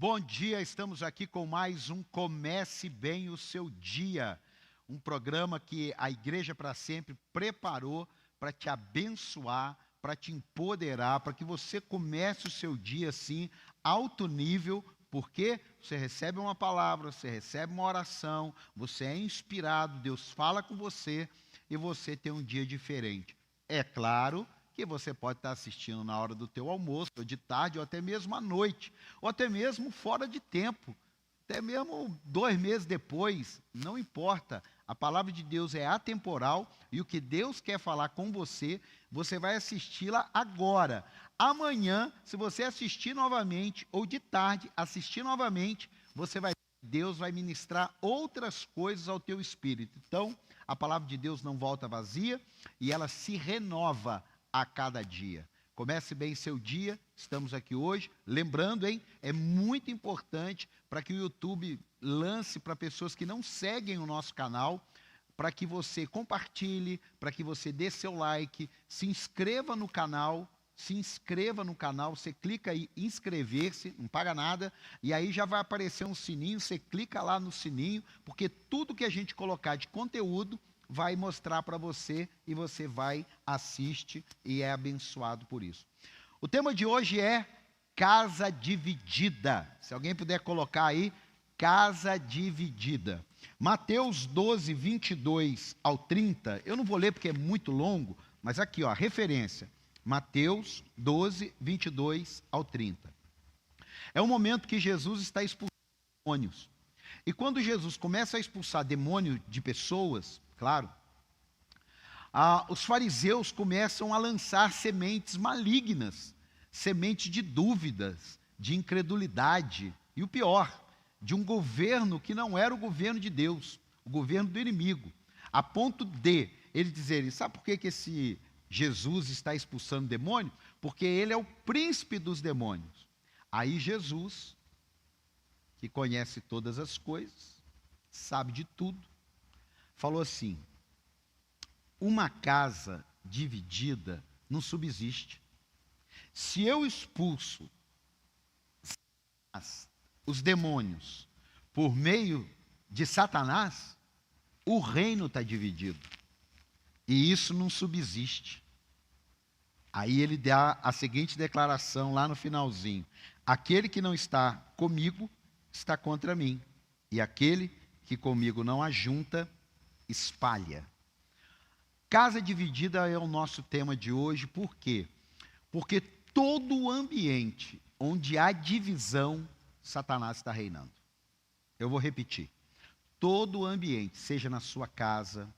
Bom dia, estamos aqui com mais um Comece Bem o Seu Dia, um programa que a Igreja para Sempre preparou para te abençoar, para te empoderar, para que você comece o seu dia assim, alto nível, porque você recebe uma palavra, você recebe uma oração, você é inspirado, Deus fala com você e você tem um dia diferente. É claro que você pode estar assistindo na hora do teu almoço, ou de tarde, ou até mesmo à noite, ou até mesmo fora de tempo, até mesmo 2 meses depois, não importa. A palavra de Deus é atemporal e o que Deus quer falar com você, você vai assisti-la agora. Amanhã, se você assistir novamente, ou de tarde, assistir novamente, Deus vai ministrar outras coisas ao teu espírito. Então, a palavra de Deus não volta vazia e ela se renova a cada dia. Comece bem seu dia, estamos aqui hoje. Lembrando, é muito importante para que o YouTube lance para pessoas que não seguem o nosso canal, para que você compartilhe, para que você dê seu like, se inscreva no canal, você clica aí em inscrever-se, não paga nada, e aí já vai aparecer um sininho, você clica lá no sininho, porque tudo que a gente colocar de conteúdo vai mostrar para você e você vai, assiste e é abençoado por isso. O tema de hoje é casa dividida. Se alguém puder colocar aí, casa dividida. Mateus 12, 22 ao 30, eu não vou ler porque é muito longo, mas aqui, ó, a referência. Mateus 12, 22 ao 30. É o momento que Jesus está expulsando demônios. E quando Jesus começa a expulsar demônio de pessoas, claro, os fariseus começam a lançar sementes malignas, sementes de dúvidas, de incredulidade, e o pior, de um governo que não era o governo de Deus, o governo do inimigo, a ponto de eles dizerem, sabe por que esse Jesus está expulsando demônio? Porque ele é o príncipe dos demônios. Aí Jesus, que conhece todas as coisas, sabe de tudo, falou assim: uma casa dividida não subsiste. Se eu expulso os demônios por meio de Satanás, o reino está dividido. E isso não subsiste. Aí ele dá a seguinte declaração lá no finalzinho: aquele que não está comigo está contra mim, e aquele que comigo não ajunta, espalha. Casa dividida é o nosso tema de hoje, por quê? Porque todo o ambiente onde há divisão, Satanás está reinando. Eu vou repetir. Todo o ambiente, seja na sua casa,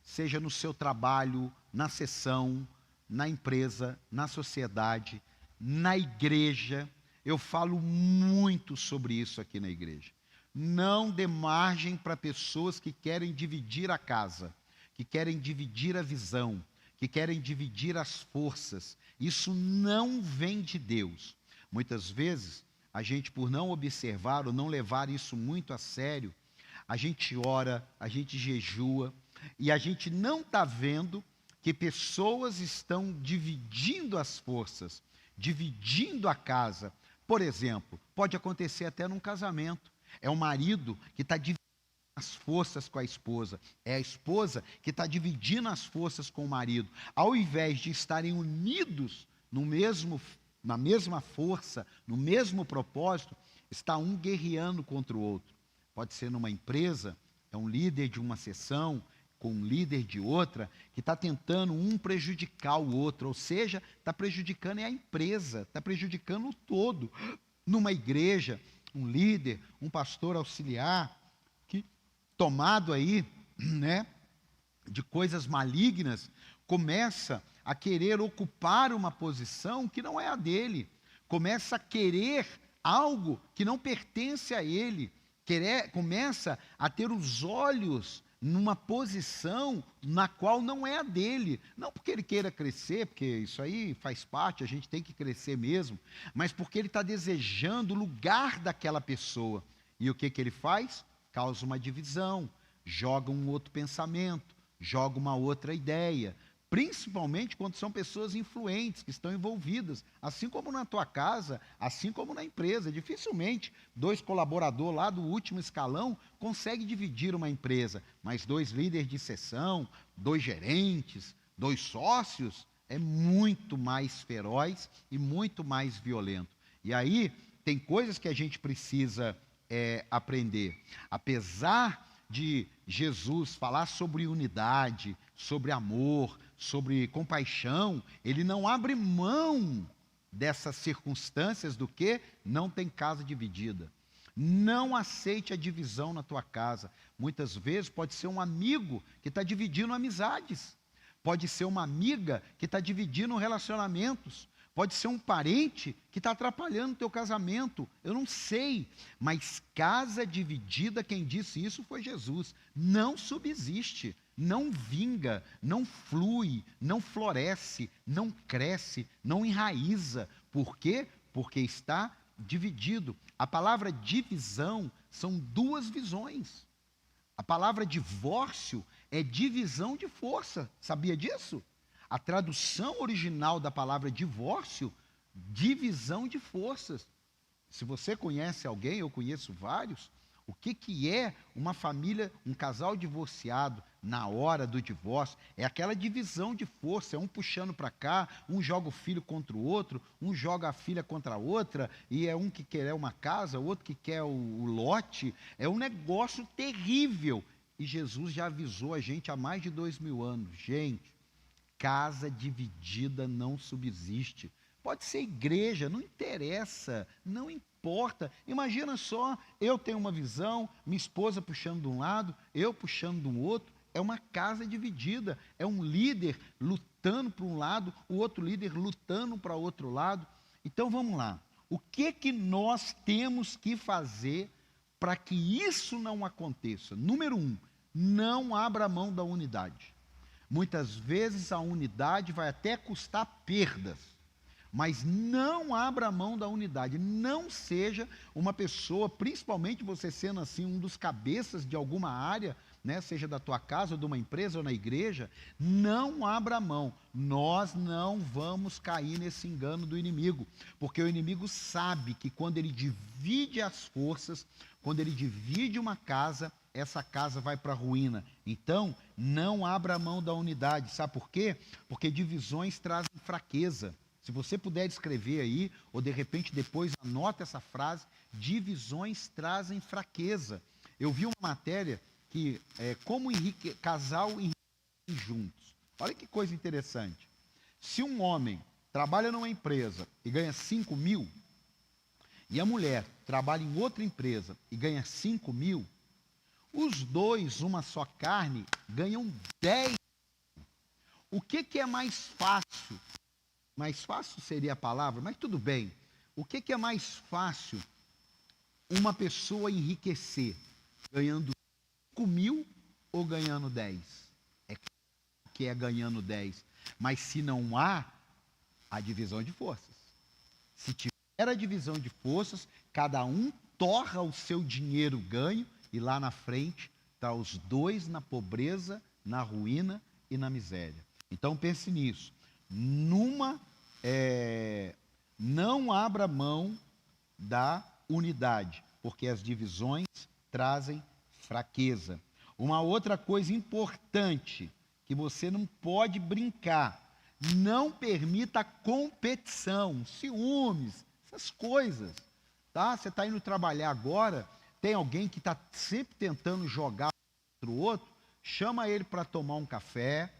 seja no seu trabalho, na sessão, na empresa, na sociedade, na igreja. Eu falo muito sobre isso aqui na igreja. Não dê margem para pessoas que querem dividir a casa, que querem dividir a visão, que querem dividir as forças. Isso não vem de Deus. Muitas vezes, a gente, por não observar ou não levar isso muito a sério, a gente ora, a gente jejua, e a gente não está vendo que pessoas estão dividindo as forças, dividindo a casa. Por exemplo, pode acontecer até num casamento. É o marido que está dividindo as forças com a esposa. É a esposa que está dividindo as forças com o marido. Ao invés de estarem unidos na mesma força, no mesmo propósito, está um guerreando contra o outro. Pode ser numa empresa, é um líder de uma seção com um líder de outra, que está tentando um prejudicar o outro, ou seja, está prejudicando a empresa, está prejudicando o todo. Numa igreja, um líder, um pastor auxiliar, que tomado aí, de coisas malignas, começa a querer ocupar uma posição que não é a dele, começa a querer algo que não pertence a ele, começa a ter os olhos numa posição na qual não é a dele, não porque ele queira crescer, porque isso aí faz parte, a gente tem que crescer mesmo, mas porque ele está desejando o lugar daquela pessoa. E o que ele faz? Causa uma divisão, joga um outro pensamento, joga uma outra ideia, principalmente quando são pessoas influentes que estão envolvidas, assim como na tua casa, assim como na empresa. Dificilmente 2 colaboradores lá do último escalão conseguem dividir uma empresa, mas 2 líderes de seção, 2 gerentes, 2 sócios, é muito mais feroz e muito mais violento. E aí tem coisas que a gente precisa aprender. Apesar de Jesus falar sobre unidade, sobre amor, sobre compaixão, ele não abre mão dessas circunstâncias do que não tem casa dividida. Não aceite a divisão na tua casa. Muitas vezes pode ser um amigo que está dividindo amizades. Pode ser uma amiga que está dividindo relacionamentos. Pode ser um parente que está atrapalhando o teu casamento. Eu não sei. Mas casa dividida, quem disse isso foi Jesus. Não subsiste, não vinga, não flui, não floresce, não cresce, não enraiza. Por quê? Porque está dividido. A palavra divisão são 2 visões. A palavra divórcio é divisão de força. Sabia disso? A tradução original da palavra divórcio, divisão de forças. Se você conhece alguém, eu conheço vários, o que é uma família, um casal divorciado na hora do divórcio? É aquela divisão de força, é um puxando para cá, um joga o filho contra o outro, um joga a filha contra a outra, e é um que quer uma casa, o outro que quer o lote. É um negócio terrível. E Jesus já avisou a gente há mais de 2000 anos. Gente, casa dividida não subsiste. Pode ser igreja, não interessa, não importa. Imagina só, eu tenho uma visão, minha esposa puxando de um lado, eu puxando de um outro. É uma casa dividida, é um líder lutando para um lado, o outro líder lutando para o outro lado. Então vamos lá, o que nós temos que fazer para que isso não aconteça? Número 1, não abra mão da unidade. Muitas vezes a unidade vai até custar perdas, mas não abra mão da unidade. Não seja uma pessoa, principalmente você sendo assim um dos cabeças de alguma área, né, seja da tua casa ou de uma empresa ou na igreja, não abra mão. Nós não vamos cair nesse engano do inimigo, porque o inimigo sabe que quando ele divide as forças, quando ele divide uma casa, essa casa vai para a ruína. Então, não abra mão da unidade. Sabe por quê? Porque divisões trazem fraqueza. Se você puder escrever aí, ou de repente depois anota essa frase, divisões trazem fraqueza. Eu vi uma matéria que é como casal enriquece juntos. Olha que coisa interessante. Se um homem trabalha numa empresa e ganha 5 mil, e a mulher trabalha em outra empresa e ganha 5 mil, os dois, uma só carne, ganham 10. O que é mais fácil? Mais fácil seria a palavra, mas tudo bem. O que é mais fácil uma pessoa enriquecer? Ganhando 5 mil ou ganhando 10? É claro que é ganhando 10. Mas se não há, a divisão de forças. Se tiver a divisão de forças, cada um torra o seu dinheiro ganho, e lá na frente está os dois na pobreza, na ruína e na miséria. Então pense nisso. Não abra mão da unidade, porque as divisões trazem fraqueza. Uma outra coisa importante que você não pode brincar: não permita competição, ciúmes, essas coisas. Tá? Você está indo trabalhar agora, tem alguém que está sempre tentando jogar contra o outro, chama ele para tomar um café,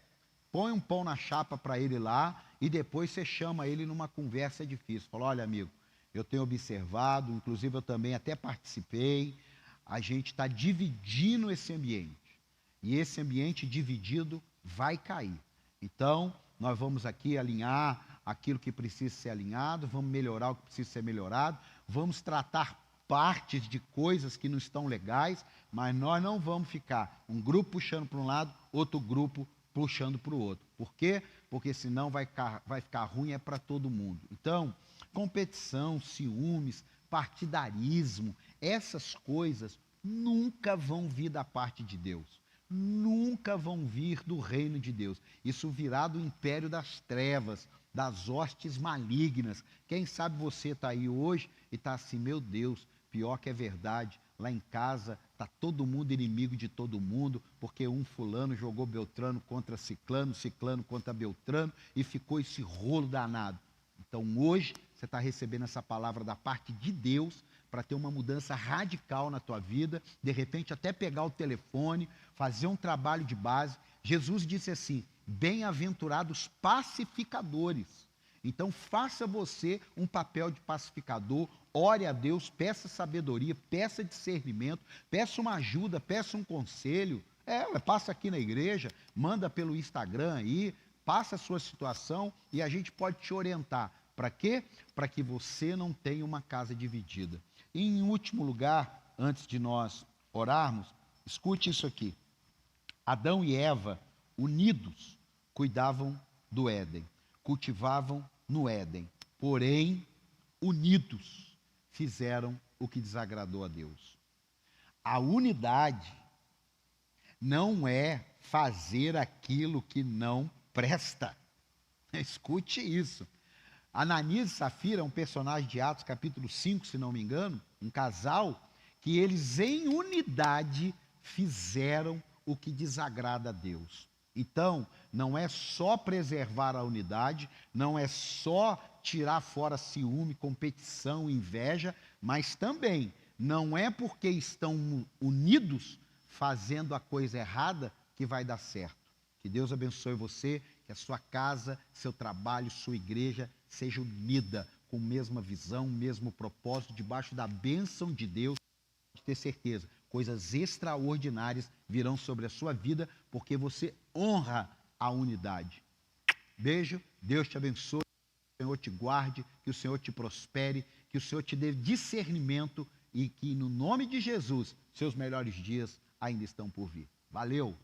põe um pão na chapa para ele lá, e depois você chama ele numa conversa difícil. Fala: olha, amigo, eu tenho observado, inclusive eu também até participei, a gente está dividindo esse ambiente. E esse ambiente dividido vai cair. Então, nós vamos aqui alinhar aquilo que precisa ser alinhado, vamos melhorar o que precisa ser melhorado, vamos tratar partes de coisas que não estão legais, mas nós não vamos ficar um grupo puxando para um lado, outro grupo puxando para o outro. Por quê? Porque senão vai ficar ruim para todo mundo. Então, competição, ciúmes, partidarismo, essas coisas nunca vão vir da parte de Deus. nunca vão vir do reino de Deus. Isso virá do império das trevas, das hostes malignas. Quem sabe você está aí hoje e está assim, meu Deus, pior que é verdade, lá em casa está todo mundo inimigo de todo mundo, porque um fulano jogou Beltrano contra Ciclano, Ciclano contra Beltrano, e ficou esse rolo danado. Então hoje você está recebendo essa palavra da parte de Deus, para ter uma mudança radical na tua vida, de repente até pegar o telefone, fazer um trabalho de base. Jesus disse assim, bem-aventurados pacificadores. Então faça você um papel de pacificador, ore a Deus, peça sabedoria, peça discernimento, peça uma ajuda, peça um conselho. Passa aqui na igreja, manda pelo Instagram aí, passa a sua situação e a gente pode te orientar. Para quê? Para que você não tenha uma casa dividida. E em último lugar, antes de nós orarmos, escute isso aqui. Adão e Eva, unidos, cuidavam do Éden, cultivavam no Éden, porém, unidos, fizeram o que desagradou a Deus. A unidade não é fazer aquilo que não presta. Escute isso. Ananias e Safira é um personagem de Atos capítulo 5, se não me engano, um casal, que eles em unidade fizeram o que desagrada a Deus. Então, não é só preservar a unidade, não é só tirar fora ciúme, competição, inveja, mas também não é porque estão unidos fazendo a coisa errada que vai dar certo. Que Deus abençoe você, que a sua casa, seu trabalho, sua igreja seja unida, com a mesma visão, mesmo propósito, debaixo da bênção de Deus. Pode ter certeza, coisas extraordinárias virão sobre a sua vida, porque você honra a unidade. Beijo, Deus te abençoe, que o Senhor te guarde, que o Senhor te prospere, que o Senhor te dê discernimento e que, no nome de Jesus, seus melhores dias ainda estão por vir. Valeu!